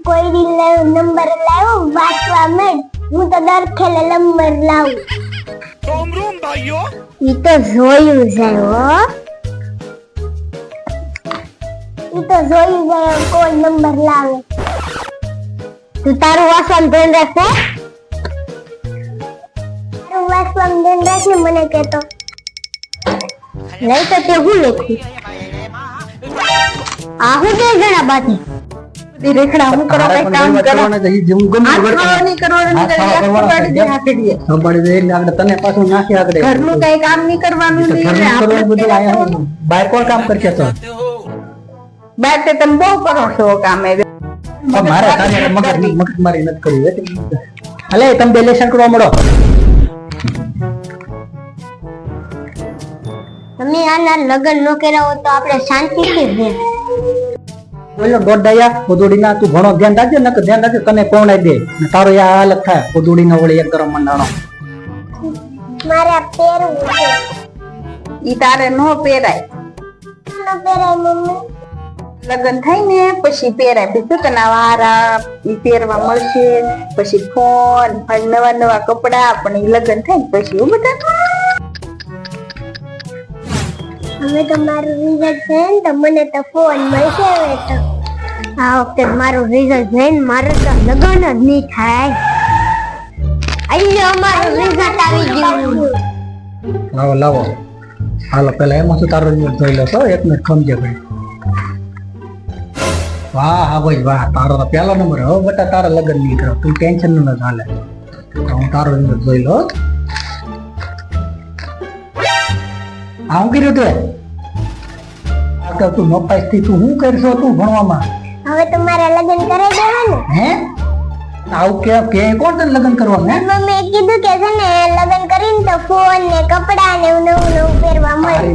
કોઈ નંબર લાવ્યો વાંચવા માંડ. હું તો દર ખેલે નંબર લાવું. રોમ રોમ ભાઈઓ. ઈ તો જોયું છે હો. ઈ તો જોયું છે કોઈ નંબર લાવે. તું તારું વાસણ ધ્યાન રાખે. તારું વાસણ ધ્યાન રાખ ને મને કહેતો. નહીં તો તે હું લખું. આ હું બે જણા બાકી. રેખડા હું કરો કઈ કામ કરવાના છે ઈ જેમ ગમે નહીં કરવાનું સંભાળી દે એટલે આપણે તને પાછું નાખી આગળ ઘરનું કઈ કામ નહીં કરવાનું નહીં આપણે બધું આયા બહાર કોણ કામ કરશે તો બહાર તે તમે બહુ કરો છો કામ એ મારે તારે મગજ મારી નથી કરવી અલે તમે બે લેશન કરવા મળો તમે આના લગન નો કરાવો તો આપણે શાંતિથી રહે. બોલો દોડાયા કોદુડીના તું ઘણો ધ્યાન રાખજે નક ધ્યાન રાખજે તને કોણાઈ દે ને તારો યા હાલત થાય કોદુડીનો વળી એક ગરમ મંડાણો મારે પહેરવું છે. ઈ તારે નો પહેરાય ન પહેરાય મમ્મી. લગન થાય ને પછી પહેરાય પછી તને વારા ઈ પહેરવા મળશે પછી ફોન નવા નવા કપડા પણ ઈ લગન થાય ને પછી એવું બધા હવે તો મારું રિઝલ્ટ છે ને તો મને તો ફોન મળશે. હવે તો આ વખતે મારું રિઝલ્ટ જોઈને મારે તો લગન જ નહીં થાય. અહીંયા અમારું રિઝલ્ટ આવી ગયું. લાવો લાવો હાલો પેલા એમાં શું તારો રિઝલ્ટ જોઈ લો તો એક મિનિટ ખમજે ભાઈ વાહ હા ભાઈ વાહ તારો તો પહેલો નંબર હવે બટા તારા લગન નહીં કરો તું ટેન્શન ન હાલે હું તારો રિઝલ્ટ જોઈ લો આવું કર્યું તે આગળ તું નપાસ થી તું શું કરશો તું ભણવામાં હવે તો મારા લગન કરાવી દેવા ને. હે આવું કે કોણ તને લગન કરવાનું હે મમ્મીએ કીધું કે છે ને લગન કરીને તો ફોન ને કપડા ને નવું નવું પહેરવા મળે.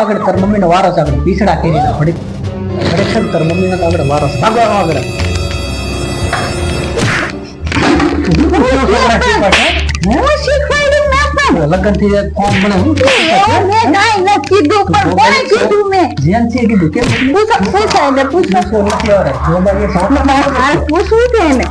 આગળ તાર મમ્મીનો વારસ આગળ પીછડા કરી દે ઘડી ખરેખર તાર મમ્મીનો આગળ વારસ આગળ આગળ હું શીખવાડ્યું ના પણ લગન થી ફોન બને હું મેં કાઈ ન કીધું પણ કોણે કીધું મેં જેન છે કીધું કે પૂછો એટલે પૂછો પૂછવું છે ને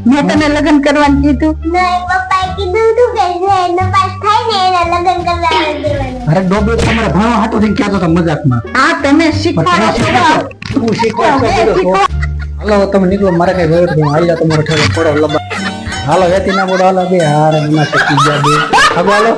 મેં તને લગ્ન કરવાનું કીધું નહીં પપ્પાએ કીધું હતું કે જે નપાસ થાય ને એના લગન કરવા દેવાના. અરે ડોબે તમારે ભણવા હાટો થઈને કહેતો હતો મજાકમાં આ તમે શીખવાડો હું શીખવા હાલો તમે નીકળો મારે કઈ વયો નહીં હાલ તમારો ઠેરો થોડો લબા હાલો વેતી ના બોલો હાલો બે હારે ના શીખી ગયા બે હાલો